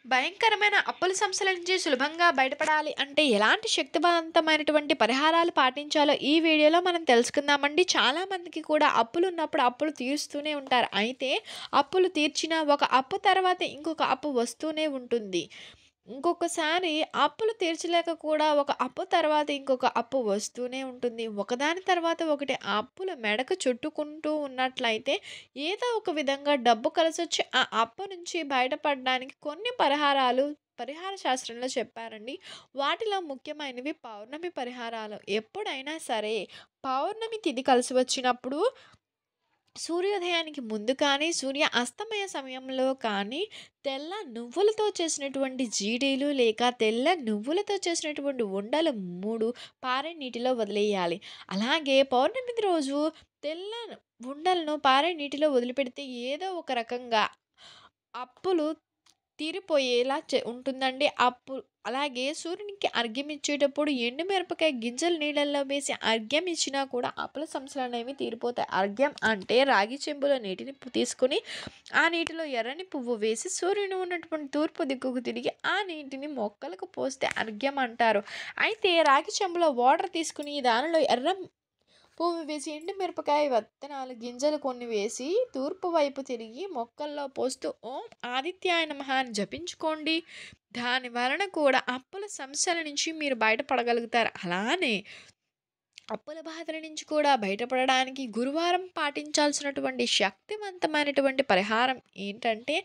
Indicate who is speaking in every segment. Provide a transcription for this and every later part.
Speaker 1: భయంకరమైన అప్పుల సమస్యల నుంచి సులభంగా బయటపడాలి అంటే ఎలాంటి శక్తివంతమైనటువంటి పరిహారాలు పాటించాలో ఈ వీడియోలో మనం తెలుసుకుందామండి. చాలా మందికి కూడా అప్పులు ఉన్నప్పుడు అప్పులు తీరుస్తూనే ఉంటారు. అయితే అప్పులు తీర్చిన ఒక అప్పు తర్వాత ఇంకొక అప్పు వస్తూనే ఉంటుంది. ఇంకొకసారి అప్పులు తీర్చలేక కూడా ఒక అప్పు తర్వాత ఇంకొక అప్పు వస్తూనే ఉంటుంది. ఒకదాని తర్వాత ఒకటి ఆ అప్పులు మెడకు చుట్టుకుంటూ ఉన్నట్లయితే ఏదో ఒక విధంగా డబ్బు కలిసొచ్చి ఆ అప్పు నుంచి బయటపడడానికి కొన్ని పరిహార శాస్త్రంలో చెప్పారండి. వాటిలో ముఖ్యమైనవి పౌర్ణమి పరిహారాలు. ఎప్పుడైనా సరే పౌర్ణమి తిథి కలిసి వచ్చినప్పుడు సూర్యోదయానికి ముందు కానీ, సూర్య అస్తమయ సమయంలో కానీ తెల్ల నువ్వులతో చేసినటువంటి జీడీలు లేక తెల్ల నువ్వులతో చేసినటువంటి ఉండలు 3 పారే నీటిలో వదిలేయాలి. అలాగే పౌర్ణమి రోజు తెల్ల ఉండలను పారే నీటిలో వదిలిపెడితే ఏదో ఒక రకంగా అప్పులు తీరిపోయేలా ఉంటుందండి. అలాగే సూర్యునికి అర్ఘ్యం ఇచ్చేటప్పుడు ఎండు మిరపకాయ గింజలు నీళ్ళల్లో వేసి అర్ఘ్యం ఇచ్చినా కూడా అప్పుల సమస్యలనేవి తీరిపోతాయి. అర్ఘ్యం అంటే రాగి చెంబులో నీటిని తీసుకొని ఆ నీటిలో ఎర్రని పువ్వు వేసి సూర్యుడు ఉన్నటువంటి తూర్పు దిక్కుకు తిరిగి ఆ నీటిని మొక్కలకు పోస్తే అర్ఘ్యం అంటారు. అయితే రాగి చెంబులో వాటర్ తీసుకుని దానిలో ఎర్ర పువ్వు వేసి ఎండు మిరపకాయ విత్తనాలు గింజలు కొన్ని వేసి తూర్పు వైపు తిరిగి మొక్కల్లో పోస్తూ ఓం ఆదిత్యాయ నమః అని జపించుకోండి. దాని వలన కూడా అప్పుల సమస్యల నుంచి మీరు బయటపడగలుగుతారు. అలానే అప్పుల బాధల నుంచి కూడా బయటపడడానికి గురువారం పాటించాల్సినటువంటి శక్తివంతమైనటువంటి పరిహారం ఏంటంటే,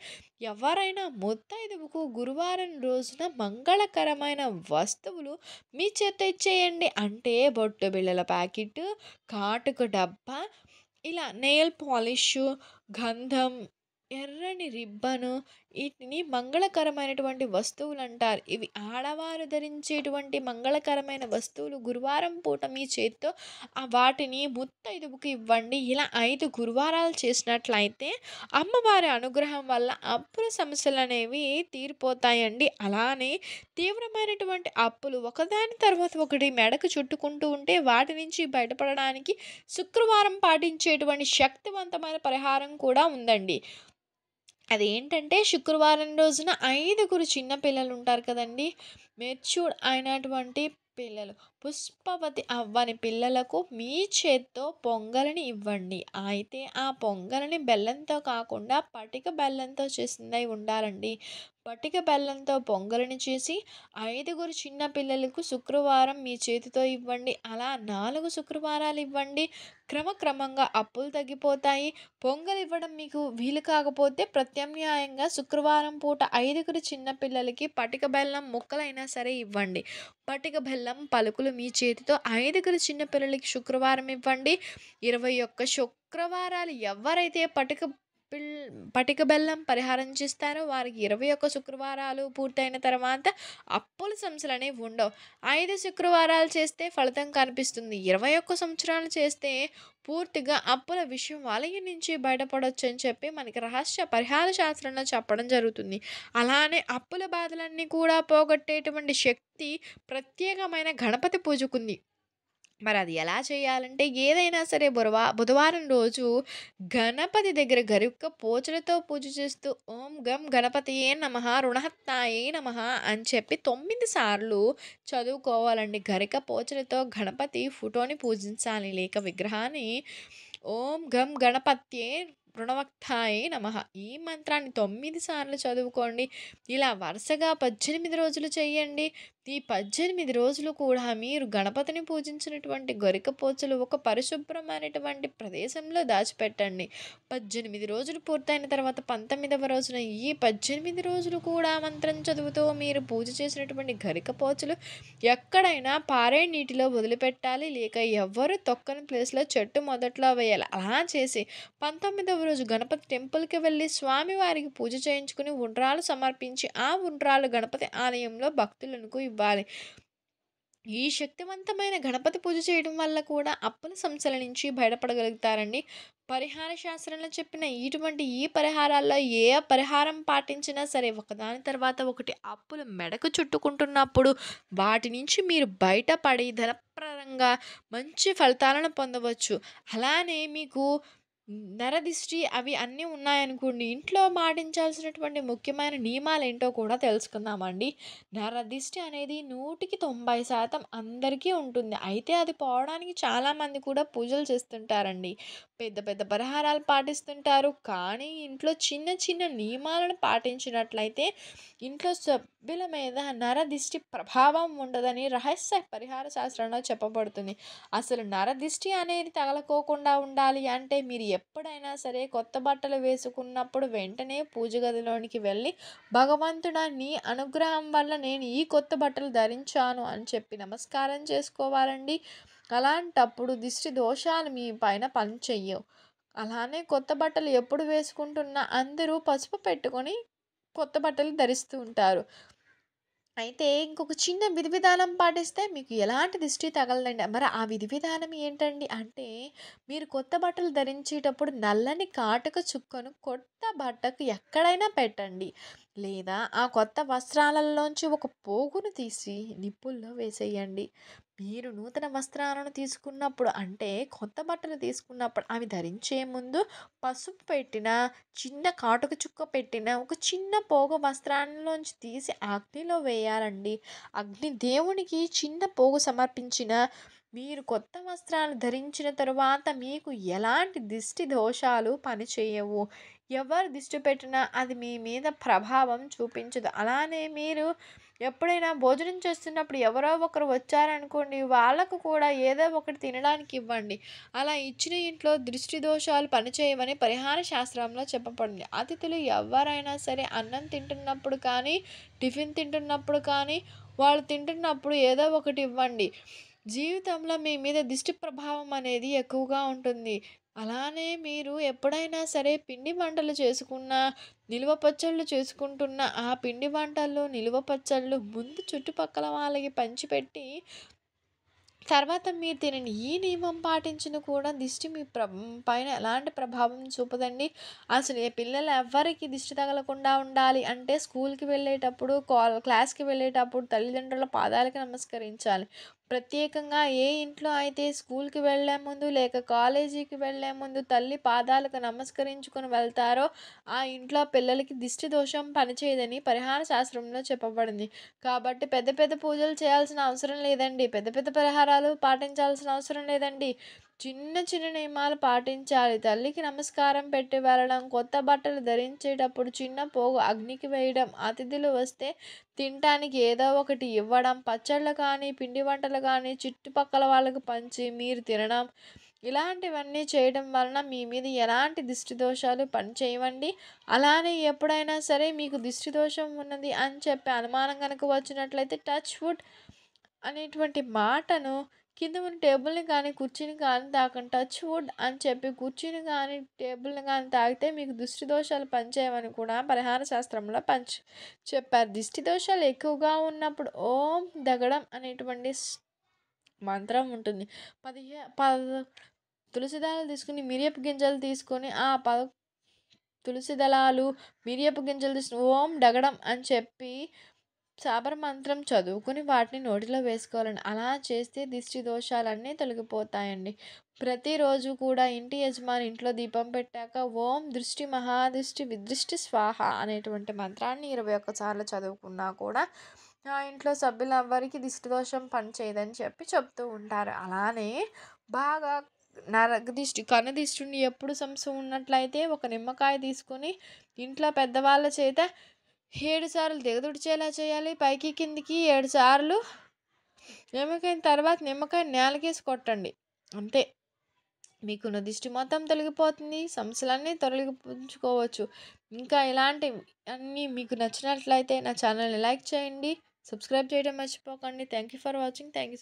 Speaker 1: ఎవరైనా ముత్తైదువుకు గురువారం రోజున మంగళకరమైన వస్తువులు మీ చేత్తో ఇచ్చేయండి. అంటే బొట్టు బిళ్ళల ప్యాకెట్, కాటుక డబ్బా, ఇలా నెయిల్ పాలిషు, గంధం, ఎర్రని రిబ్బను, వీటిని మంగళకరమైనటువంటి వస్తువులంటారు. ఇవి ఆడవారు ధరించేటువంటి మంగళకరమైన వస్తువులు. గురువారం పూట మీ చేత్తో వాటిని ముత్తైదువుకి ఇవ్వండి. ఇలా 5 గురువారాలు చేసినట్లయితే అమ్మవారి అనుగ్రహం వల్ల అప్పుల సమస్యలనేవి తీరిపోతాయండి. అలానే తీవ్రమైనటువంటి అప్పులు ఒకదాని తర్వాత ఒకటి మెడకు చుట్టుకుంటూ ఉంటే వాటి నుంచి బయటపడడానికి శుక్రవారం పాటించేటువంటి శక్తివంతమైన పరిహారం కూడా ఉందండి. అదేంటంటే శుక్రవారం రోజున 5గురు చిన్న పిల్లలుంటారు కదండీ! మెచ్యూర్డ్ అయినటువంటి పిల్లలు, పుష్పవతి అవ్వని పిల్లలకు మీ చేత్తో పొంగలిని ఇవ్వండి. అయితే ఆ పొంగలిని బెల్లంతో కాకుండా పటిక బెల్లంతో చేసిందై ఉండాలండి. పటిక బెల్లంతో పొంగలిని చేసి 5గురు చిన్న పిల్లలకు శుక్రవారం మీ చేతితో ఇవ్వండి. అలా 4 శుక్రవారాలు ఇవ్వండి. క్రమక్రమంగా అప్పులు తగ్గిపోతాయి. పొంగల్ ఇవ్వడం మీకు వీలు కాకపోతే ప్రత్యామ్నాయంగా శుక్రవారం పూట 5గురు చిన్న పిల్లలకి పటిక బెల్లం ముక్కలైనా సరే ఇవ్వండి. పటిక బెల్లం పలుకులు మీ చేతితో 5గురు చిన్న పిల్లలకి శుక్రవారం ఇవ్వండి. 21 శుక్రవారాలు ఎవరైతే పిల్ పటిక బెల్లం పరిహారం చేస్తారో వారికి 21 శుక్రవారాలు పూర్తయిన తర్వాత అప్పుల సమస్యలనేవి ఉండవు. 5 శుక్రవారాలు చేస్తే ఫలితం కనిపిస్తుంది. 21 సంవత్సరాలు చేస్తే పూర్తిగా అప్పుల విషయం వలయ నుంచి బయటపడొచ్చని చెప్పి మనకి రహస్య పరిహార శాస్త్రంలో చెప్పడం జరుగుతుంది. అలానే అప్పుల బాధలన్నీ కూడా పోగొట్టేటువంటి శక్తి ప్రత్యేకమైన గణపతి పూజకుంది. మరి అది ఎలా చేయాలంటే ఏదైనా సరే బుధవారం రోజు గణపతి దగ్గర గరిక పోచలతో పూజ చేస్తూ ఓం గం గణపతియే నమః రుణహత్తాయే నమః అని చెప్పి 9 సార్లు చదువుకోవాలండి. గరిక పోచలతో గణపతి ఫోటోని పూజించాలి లేక విగ్రహాన్ని. ఓం గం గణపత్యే రుణవక్తాయే నమః ఈ మంత్రాన్ని 9 సార్లు చదువుకోండి. ఇలా వరుసగా 18 రోజులు చేయండి. ఈ 18 రోజులు కూడా మీరు గణపతిని పూజించినటువంటి గరికపోచలు ఒక పరిశుభ్రమైనటువంటి ప్రదేశంలో దాచిపెట్టండి. 18 రోజులు పూర్తయిన తర్వాత 19వ రోజున ఈ 18 రోజులు కూడా మంత్రం చదువుతూ మీరు పూజ చేసినటువంటి గరికపోచలు ఎక్కడైనా పారే నీటిలో వదిలిపెట్టాలి. లేక ఎవ్వరు తొక్కని ప్లేస్‌లో చెట్టు మొదట్లో వేయాలి. అలా చేసి 19వ రోజు గణపతి టెంపుల్‌కి వెళ్లి స్వామివారికి పూజ చేయించుకుని ఉండ్రాలు సమర్పించి ఆ ఉండ్రాలు గణపతి ఆలయంలో భక్తులకు ఇవ్వాలి. ఈ శక్తివంతమైన గణపతి పూజ చేయడం వల్ల కూడా అప్పుల సమస్యల నుంచి బయటపడగలుగుతారండి. పరిహార శాస్త్రంలో చెప్పిన ఈ పరిహారాల్లో ఏ పరిహారం పాటించినా సరే ఒకదాని తర్వాత ఒకటి అప్పులు మెడకు చుట్టుకుంటున్నప్పుడు వాటి నుంచి మీరు బయటపడి ధనప్రదంగా మంచి ఫలితాలను పొందవచ్చు. అలానే మీకు నరదిష్టి అవి అన్నీ ఉన్నాయనుకోండి, ఇంట్లో పాటించాల్సినటువంటి ముఖ్యమైన నియమాలేంటో కూడా తెలుసుకుందామండి. నరదిష్టి అనేది 100కి 90% అందరికీ ఉంటుంది. అయితే అది పోవడానికి చాలామంది కూడా పూజలు చేస్తుంటారండి. పెద్ద పెద్ద పరిహారాలు పాటిస్తుంటారు. కానీ ఇంట్లో చిన్న చిన్న నియమాలను పాటించినట్లయితే ఇంట్లో సభ్యుల మీద నరదిష్టి ప్రభావం ఉండదని రహస్య పరిహార శాస్త్రంలో చెప్పబడుతుంది. అసలు నరదిష్టి అనేది తగలకోకుండా ఉండాలి అంటే మీరు ఎప్పుడైనా సరే కొత్త బట్టలు వేసుకున్నప్పుడు వెంటనే పూజ గదిలోనికి వెళ్ళి భగవంతుడా నీ అనుగ్రహం వల్ల నేను ఈ కొత్త బట్టలు ధరించాను అని చెప్పి నమస్కారం చేసుకోవాలండి. అలాంటప్పుడు దిష్టి దోషాలు మీ పైన పనిచెయ్యవు. అలానే కొత్త బట్టలు ఎప్పుడు వేసుకుంటున్నా అందరూ పసుపు పెట్టుకొని కొత్త బట్టలు ధరిస్తూ ఉంటారు. అయితే ఇంకొక చిన్న విధి విధానం పాటిస్తే మీకు ఎలాంటి దిష్టి తగలదండి. మరి ఆ విధి విధానం ఏంటండి అంటే, మీరు కొత్త బట్టలు ధరించేటప్పుడు నల్లని కాటుక చుక్కను కొత్త బట్టకు ఎక్కడైనా పెట్టండి. లేదా ఆ కొత్త వస్త్రాలలోంచి ఒక పోగును తీసి నిప్పుల్లో వేసేయండి. మీరు నూతన వస్త్రాలను తీసుకున్నప్పుడు అంటే కొత్త బట్టలు తీసుకున్నప్పుడు అవి ధరించే ముందు పసుపు పెట్టిన, చిన్న కాటుక చుక్క పెట్టిన ఒక చిన్న పోగు వస్త్రాల్లోంచి తీసి అగ్నిలో వేయాలండి. అగ్ని దేవునికి చిన్న పోగు సమర్పించిన మీరు కొత్త వస్త్రాలు ధరించిన తరువాత మీకు ఎలాంటి దిష్టి దోషాలు పనిచేయవు. ఎవరు దిష్టి పెట్టినా అది మీ మీద ప్రభావం చూపించదు. అలానే మీరు ఎప్పుడైనా భోజనం చేస్తున్నప్పుడు ఎవరో ఒకరు వచ్చారనుకోండి, వాళ్ళకు కూడా ఏదో ఒకటి తినడానికి ఇవ్వండి. అలా ఇచ్చిన ఇంట్లో దృష్టి దోషాలు పనిచేయవని పరిహార శాస్త్రంలో చెప్పబడింది. అతిథులు ఎవరైనా సరే అన్నం తింటున్నప్పుడు కానీ, టిఫిన్ తింటున్నప్పుడు కానీ, వాళ్ళు తింటున్నప్పుడు ఏదో ఒకటి ఇవ్వండి. జీవితంలో మీ మీద దిష్టి ప్రభావం అనేది ఎక్కువగా ఉంటుంది. అలానే మీరు ఎప్పుడైనా సరే పిండి వంటలు చేసుకున్న, నిలువ పచ్చళ్ళు చేసుకుంటున్న ఆ పిండి వంటలు, నిలువ పచ్చళ్ళు ముందు చుట్టుపక్కల వాళ్ళకి పంచిపెట్టి తర్వాత మీరు తినండి. ఈ నియమం పాటించిన కూడా దిష్టి మీ పైన ఎలాంటి ప్రభావం చూపదండి. అసలు ఏ పిల్లలు ఎవ్వరికీ దిష్టి తగలకుండా ఉండాలి అంటే స్కూల్‌కి వెళ్ళేటప్పుడు, క్లాస్‌కి వెళ్ళేటప్పుడు తల్లిదండ్రుల పాదాలకి నమస్కరించాలి. ప్రత్యేకంగా ఏ ఇంట్లో అయితే స్కూల్‌కి వెళ్ళే ముందు లేక కాలేజీకి వెళ్ళే ముందు తల్లి పాదాలకు నమస్కరించుకొని వెళ్తారో ఆ ఇంట్లో పిల్లలకి దిష్టి దోషం పనిచేయదని పరిహార శాస్త్రంలో చెప్పబడింది. కాబట్టి పెద్ద పెద్ద పూజలు చేయాల్సిన అవసరం లేదండి. పెద్ద పెద్ద పరిహారాలు పాటించాల్సిన అవసరం లేదండి. చిన్న చిన్న నియమాలు పాటించాలి. తల్లికి నమస్కారం పెట్టి వెళ్ళడం, కొత్త బట్టలు ధరించేటప్పుడు చిన్న పోగు అగ్నికి వేయడం, అతిథులు వస్తే తినటానికి ఏదో ఒకటి ఇవ్వడం, పచ్చళ్ళు కానీ, పిండి వంటలు కానీ చుట్టుపక్కల వాళ్ళకు పంచి మీరు తినడం. ఇలాంటివన్నీ చేయడం వలన మీ మీద ఎలాంటి దిష్టి దోషాలు పనిచేయవండి. అలానే ఎప్పుడైనా సరే మీకు దిష్టి దోషం ఉన్నది అని చెప్పి అనుమానం గనుక వచ్చినట్లయితే టచ్ వుడ్ అనేటువంటి మాటను కింద ఉన్న టేబుల్‌ని కానీ, కుర్చీని కానీ తాకండి. టచ్ వుడ్ అని చెప్పి కుర్చీని కానీ, టేబుల్‌ని కానీ తాకితే మీకు దిష్టి దోషాలు పనిచేయవని కూడా పరిహార శాస్త్రంలో చెప్పారు. దిష్టి దోషాలు ఎక్కువగా ఉన్నప్పుడు ఓం దగడం అనేటువంటి మంత్రం ఉంటుంది. పదిహే పద తులసి దళాలు తీసుకొని, మిరియపు గింజలు తీసుకొని, తులసి దళాలు, మిరియపు గింజలు తీసుకొని ఓం డగడం అని చెప్పి శాబర మంత్రం చదువుకొని వాటిని నోటిలో వేసుకోవాలండి. అలా చేస్తే దిష్టి దోషాలన్నీ తొలగిపోతాయండి. ప్రతిరోజు కూడా ఇంటి యజమాని ఇంట్లో దీపం పెట్టాక ఓం దృష్టి మహాదృష్టి విదృష్టి స్వాహ అనేటువంటి మంత్రాన్ని 21 సార్లు చదువుకున్నా కూడా ఆ ఇంట్లో సభ్యులెవ్వరికీ దిష్టి దోషం పనిచేయదని చెప్పి చెప్తూ ఉంటారు. అలానే బాగా నరకదిష్టి, కనుదిష్టిని ఎప్పుడు సమస్య ఉన్నట్లయితే ఒక నిమ్మకాయ తీసుకొని ఇంట్లో పెద్దవాళ్ళ చేత 7 సార్లు దిగదుడిచేలా చేయాలి. పైకి కిందికి 7 సార్లు నిమ్మకాయిన తర్వాత నిమ్మకాయ నేలకేసి కొట్టండి. అంతే. మీకున్న దిష్టి మొత్తం తొలగిపోతుంది. సమస్యలన్నీ తొలగించుకోవచ్చు. ఇంకా ఇలాంటివి అన్నీ మీకు నచ్చినట్లయితే నా ఛానల్‌ని లైక్ చేయండి. సబ్స్క్రైబ్ చేయడం మర్చిపోకండి. Thank you for watching. Thank you.